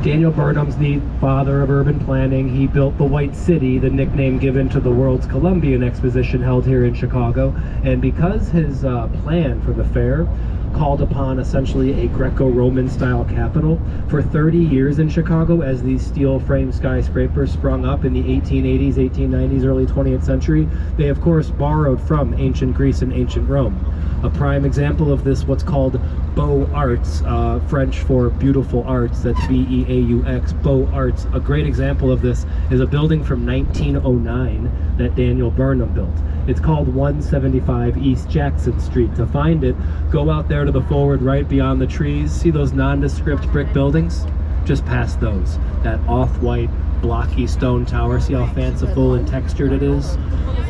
Daniel Burnham's the father of urban planning. He built the White City, the nickname given to the World's Columbian Exposition held here in Chicago. And because his plan for the fair called upon essentially a Greco-Roman style capital, for 30 years in Chicago as these steel frame skyscrapers sprung up in the 1880s, 1890s, early 20th century, they of course borrowed from ancient Greece and ancient Rome. A prime example of this, what's called Beaux Arts, French for beautiful arts, that's B-E-A-U-X, Beaux Arts. A great example of this is a building from 1909 that Daniel Burnham built. It's called 175 East Jackson Street. To find it, go out there to the forward right beyond the trees. See those nondescript brick buildings? Just past those. That off-white, blocky stone tower. See how fanciful and textured it is?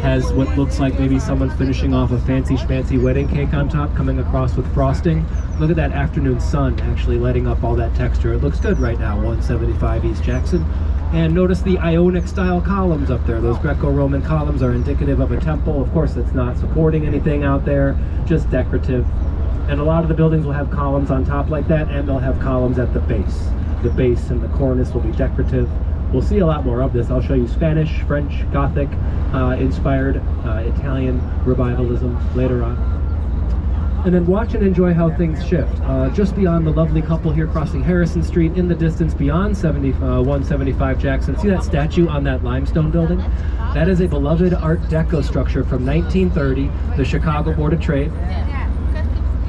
Has what looks like maybe someone finishing off a fancy schmancy wedding cake on top, coming across with frosting. Look at that afternoon sun actually lighting up all that texture. It looks good right now, 175 East Jackson. And notice the Ionic style columns up there. Those Greco-Roman columns are indicative of a temple. Of course, it's not supporting anything out there, just decorative. And a lot of the buildings will have columns on top like that, and they'll have columns at the base. The base and the cornice will be decorative. We'll see a lot more of this. I'll show you Spanish, French, Gothic, inspired Italian revivalism later on. And then watch and enjoy how things shift. Just beyond the lovely couple here crossing Harrison Street, in the distance beyond 175 Jackson, see that statue on that limestone building? That is a beloved Art Deco structure from 1930, the Chicago Board of Trade.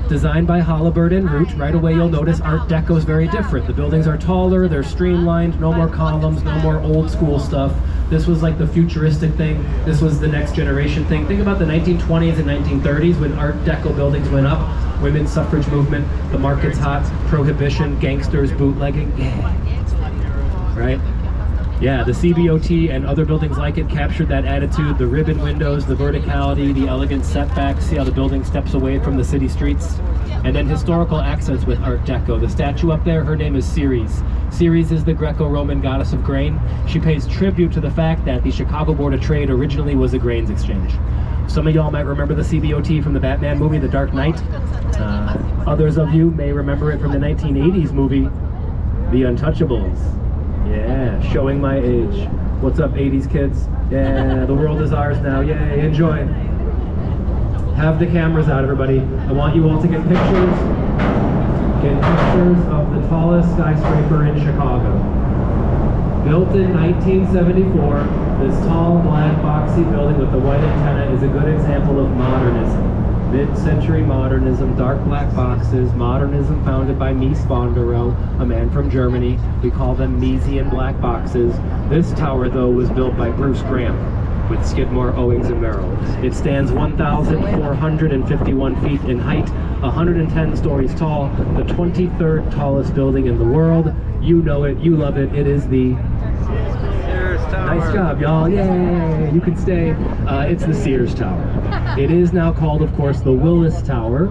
Designed by Halliburton and Root. Right away you'll notice Art Deco is very different. The buildings are taller, they're streamlined, no more columns, no more old school stuff. This was like the futuristic thing. This was the next generation thing. Think about the 1920s and 1930s when Art Deco buildings went up. Women's suffrage movement, the market's hot, prohibition, gangsters, bootlegging. Yeah. Right? Yeah, the CBOT and other buildings like it captured that attitude, the ribbon windows, the verticality, the elegant setbacks. See how the building steps away from the city streets? And then historical accents with Art Deco. The statue up there, her name is Ceres. Ceres is the Greco-Roman goddess of grain. She pays tribute to the fact that the Chicago Board of Trade originally was a grains exchange. Some of y'all might remember the CBOT from the Batman movie, The Dark Knight. Others of you may remember it from the 1980s movie, The Untouchables. Yeah, showing my age. What's up, 80s kids? Yeah, the world is ours now. Yay, enjoy. Have the cameras out, everybody. I want you all to get pictures. Get pictures of the tallest skyscraper in Chicago. Built in 1974, this tall, black, boxy building with the white antenna is a good example of modernism. Mid-century modernism, dark black boxes, modernism founded by Mies van der Rohe, a man from Germany. We call them Miesian black boxes. This tower, though, was built by Bruce Graham with Skidmore, Owings, and Merrill. It stands 1,451 feet in height, 110 stories tall, the 23rd tallest building in the world. You know it, you love it. It is the Sears Tower. Nice job, y'all. Yay! You can stay. It's the Sears Tower. It is now called, of course, the Willis Tower,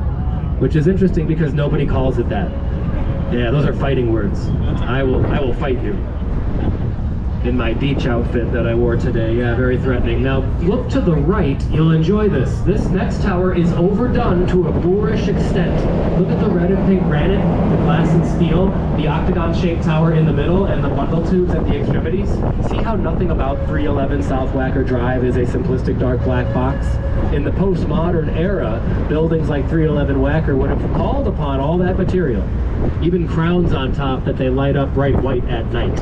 which is interesting because nobody calls it that. Yeah, those are fighting words. I will fight you. In my beach outfit that I wore today. Yeah, very threatening. Now, look to the right. You'll enjoy this. This next tower is overdone to a boorish extent. Look at the red and pink granite, the glass and steel, the octagon-shaped tower in the middle, and the bundle tubes at the extremities. See how nothing about 311 South Wacker Drive is a simplistic dark black box? In the postmodern era, buildings like 311 Wacker would have called upon all that material. Even crowns on top that they light up bright white at night.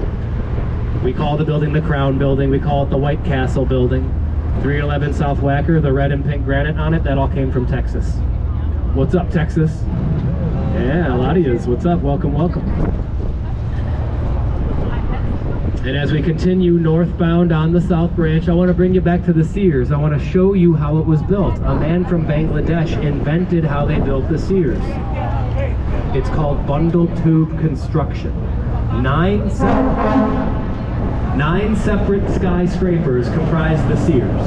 We call the building the Crown Building. We call it the White Castle Building. 311 South Wacker, the red and pink granite on it, that all came from Texas. What's up, Texas? Yeah, a lot of yous. What's up? Welcome, welcome. And as we continue northbound on the South Branch, I want to bring you back to the Sears. I want to show you how it was built. A man from Bangladesh invented how they built the Sears. It's called bundle tube construction. Nine separate skyscrapers comprise the Sears.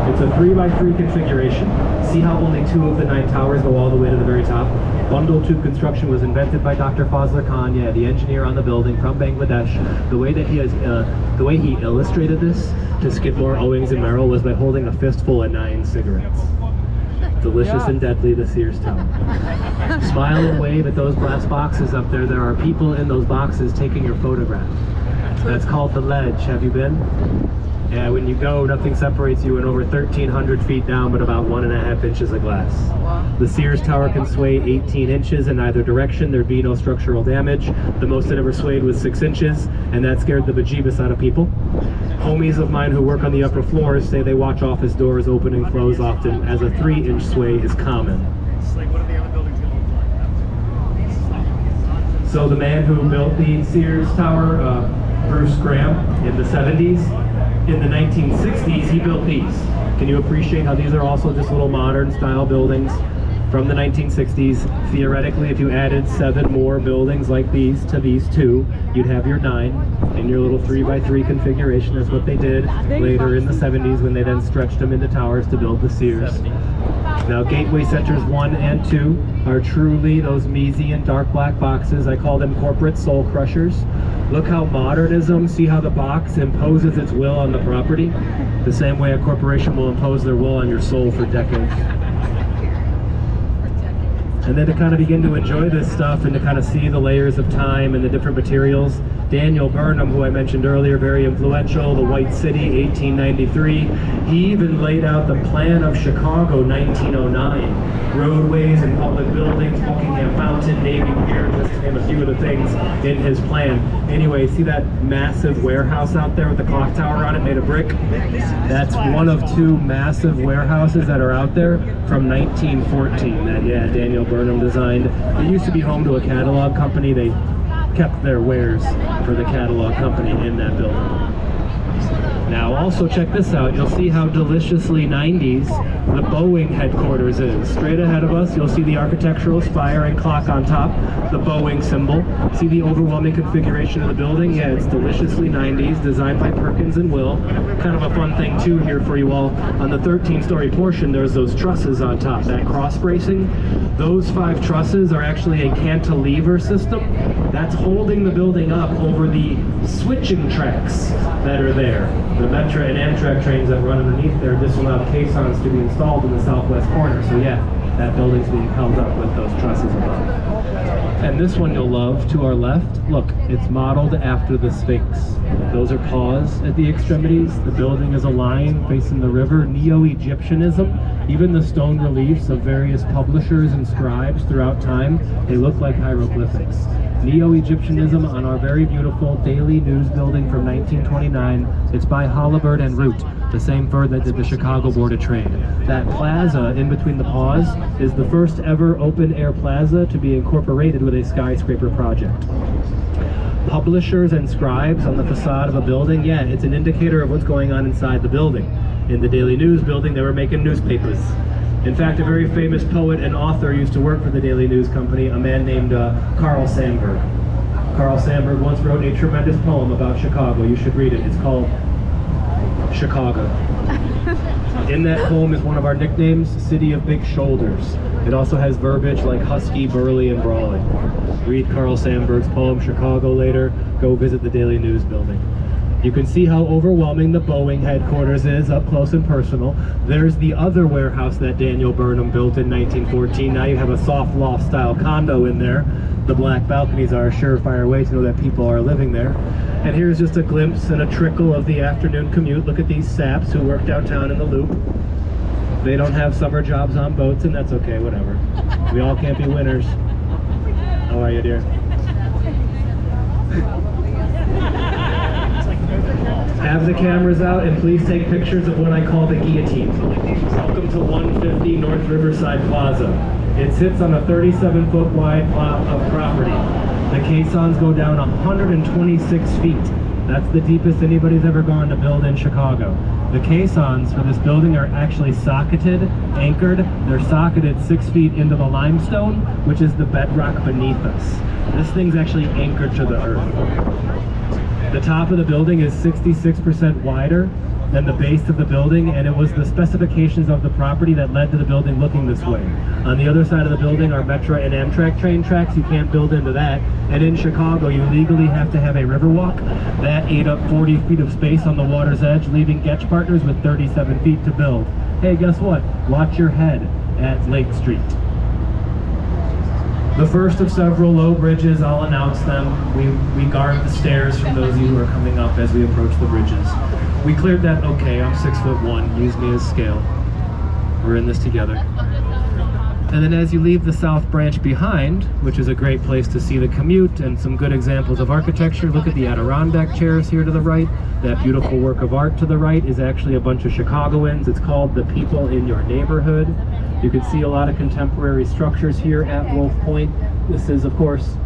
It's a 3x3 configuration. See how only 2 of the 9 towers go all the way to the very top? Bundle tube construction was invented by Dr. Fazlur Khan, yeah, the engineer on the building from Bangladesh. The way that the way he illustrated this to Skidmore, Owings, and Merrill was by holding a fistful of 9 cigarettes. delicious and deadly, the Sears Tower. Smile and wave at those glass boxes up there. There are people in those boxes taking your photograph. That's called the ledge. Have you been? Yeah, when you go, nothing separates you in over 1,300 feet down but about 1.5 inches of glass. The Sears Tower can sway 18 inches in either direction. There'd be no structural damage. The most it ever swayed was 6 inches, and that scared the bejeebus out of people. Homies of mine who work on the upper floors say they watch office doors open and close often, as a 3-inch sway is common. So the man who built the Sears Tower, Bruce Graham, in the 70s, in the 1960s, he built these. Can you appreciate how these are also just little modern style buildings from the 1960s? Theoretically, if you added 7 more buildings like these to these 2, you'd have your 9 in your little 3x3 configuration. That's what they did later in the 70s when they then stretched them into towers to build the Sears. Now, Gateway Centers 1 and 2 are truly those measy and dark black boxes. I call them corporate soul crushers. Look how modernism, see how the box imposes its will on the property? The same way a corporation will impose their will on your soul for decades. And then to kind of begin to enjoy this stuff and to kind of see the layers of time and the different materials, Daniel Burnham, who I mentioned earlier, very influential, the White City, 1893. He even laid out the plan of Chicago, 1909. Roadways and public buildings, Buckingham Fountain, Navy Pier, just to name a few of the things in his plan. Anyway, see that massive warehouse out there with the clock tower on it made of brick? That's one of 2 massive warehouses that are out there from 1914 that, yeah, Daniel Burnham designed. It used to be home to a catalog company. They kept their wares for the catalog company in that building. Now also check this out, you'll see how deliciously 90s the Boeing headquarters is. Straight ahead of us you'll see the architectural spire and clock on top, the Boeing symbol. See the overwhelming configuration of the building? Yeah, it's deliciously 90s, designed by Perkins and Will. Kind of a fun thing too here for you all. On the 13-story portion there's those trusses on top, that cross bracing. Those 5 trusses are actually a cantilever system that's holding the building up over the switching tracks that are there. The Metro and Amtrak trains that run underneath there disallow caissons to be installed in the southwest corner. So yeah, that building's being held up with those trusses above. And this one you'll love, to our left, look, it's modeled after the Sphinx. Those are paws at the extremities. The building is a lion facing the river. Neo-Egyptianism, even the stone reliefs of various publishers and scribes throughout time, they look like hieroglyphics. Neo-Egyptianism on our very beautiful Daily News building from 1929. It's by Halliburton and Root, the same firm that did the Chicago Board of Trade. That plaza in between the paws is the first ever open-air plaza to be incorporated with a skyscraper project. Publishers and scribes on the facade of a building, yeah, it's an indicator of what's going on inside the building. In the Daily News building, they were making newspapers. In fact, a very famous poet and author used to work for the Daily News Company, a man named Carl Sandburg. Carl Sandburg once wrote a tremendous poem about Chicago. You should read it. It's called Chicago. In that poem is one of our nicknames, City of Big Shoulders. It also has verbiage like husky, burly, and brawling. Read Carl Sandburg's poem, Chicago, later. Go visit the Daily News building. You can see how overwhelming the Boeing headquarters is up close and personal. There's the other warehouse that Daniel Burnham built in 1914. Now you have a soft loft style condo in there. The black balconies are a surefire way to know that people are living there. And here's just a glimpse and a trickle of the afternoon commute. Look at these saps who work downtown in the Loop. They don't have summer jobs on boats, and that's okay, whatever. We all can't be winners. How are you, dear? Have the cameras out and please take pictures of what I call the guillotine. Welcome to 150 North Riverside Plaza. It sits on a 37-foot wide plot of property. The caissons go down 126 feet. That's the deepest anybody's ever gone to build in Chicago. The caissons for this building are actually socketed, anchored. They're socketed 6 feet into the limestone, which is the bedrock beneath us. This thing's actually anchored to the earth. The top of the building is 66% wider than the base of the building, and it was the specifications of the property that led to the building looking this way. On the other side of the building are Metro and Amtrak train tracks. You can't build into that. And in Chicago, you legally have to have a river walk. That ate up 40 feet of space on the water's edge, leaving Getch Partners with 37 feet to build. Hey, guess what? Watch your head. at Lake Street. The first of several low bridges, I'll announce them. We guard the stairs from those of you who are coming up as we approach the bridges. We cleared that okay. I'm 6'1", use me as scale. We're in this together. And then as you leave the South Branch behind, which is a great place to see the commute and some good examples of architecture, look at the Adirondack chairs here to the right. That beautiful work of art to the right is actually a bunch of Chicagoans. It's called The People in Your Neighborhood. You can see a lot of contemporary structures here at Wolf Point. This is, of course,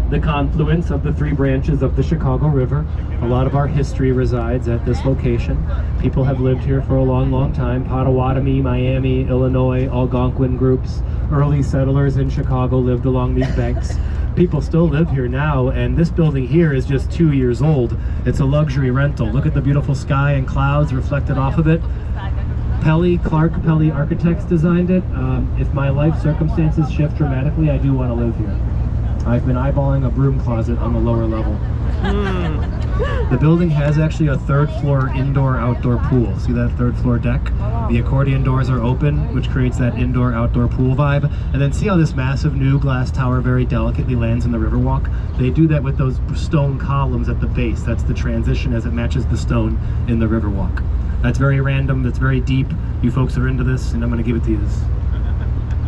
the confluence of the three branches of the Chicago River. A lot of our history resides at this location. People have lived here for a long, long time. Potawatomi, Miami, Illinois, Algonquin groups, early settlers in Chicago lived along these banks. People still live here now, and this building here is just 2 years old. It's a luxury rental. Look at the beautiful sky and clouds reflected off of it. Clark Pelly Architects designed it. If my life circumstances shift dramatically, I do want to live here. I've been eyeballing a broom closet on the lower level. The building has actually a third floor indoor-outdoor pool. See that third floor deck? The accordion doors are open, which creates that indoor-outdoor pool vibe. And then see how this massive new glass tower very delicately lands in the Riverwalk? They do that with those stone columns at the base. That's the transition as it matches the stone in the Riverwalk. That's very random, that's very deep. You folks are into this, and I'm going to give it to you.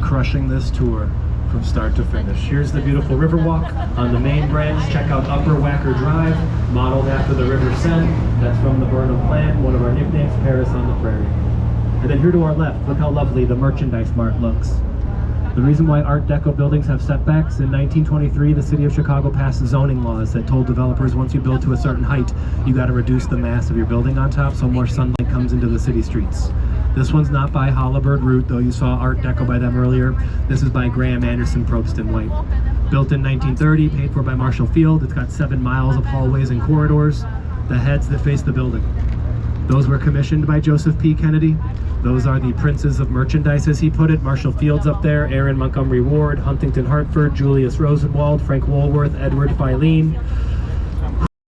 Crushing this tour from start to finish. Here's the beautiful Riverwalk on the main branch. Check out Upper Wacker Drive, modeled after the River Seine. That's from the Burnham plan, one of our nicknames, Paris on the Prairie. And then here to our left, look how lovely the Merchandise Mart looks. The reason why Art Deco buildings have setbacks, in 1923, the city of Chicago passed zoning laws that told developers once you build to a certain height, you got to reduce the mass of your building on top so more sunlight comes into the city streets. This one's not by Holabird Root, though you saw Art Deco by them earlier. This is by Graham Anderson, Probst & White. Built in 1930, paid for by Marshall Field. It's got 7 miles of hallways and corridors. The heads that face the building. Those were commissioned by Joseph P. Kennedy. Those are the princes of merchandise, as he put it. Marshall Field's up there, Aaron Montgomery Ward, Huntington Hartford, Julius Rosenwald, Frank Woolworth, Edward Filene.